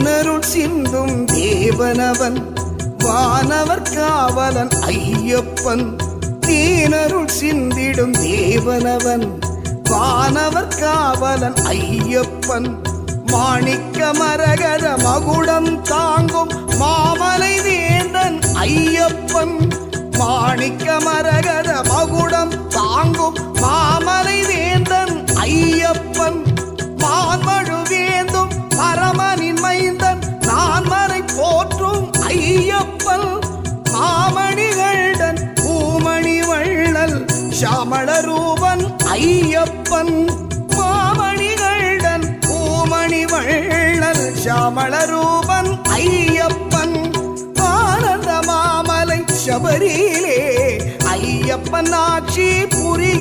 தேனருள் சிந்தும் தேவனவன் வானவர் காவலன் ஐயப்பன். தேனருள் சிந்திடும் தேவனவன் வானவர் காவலன் ஐயப்பன். மாணிக்க மரகத மகுடம் தாங்கும் மாமலை வேந்தன் ஐயப்பன். மாணிக்க மரகத மகுடம் தாங்கும் மாமலை வேந்தன் ஐயப்பன். மான்மழு வேந்தும் பரமனின் மைந்தன் நான்மறை போற்றும் ஐயப்பன். மாமணிகள்டன் பூமணி வள்ளல் ஷாமள ரூபன் ஐயப்பன். மாமணிகள்டன் பூமணி வள்ளல் ஷாமள ரூபன் ஐயப்பன். ஆனந்த மாமலை சபரியிலே ஐயப்பன் ஆட்சி புரி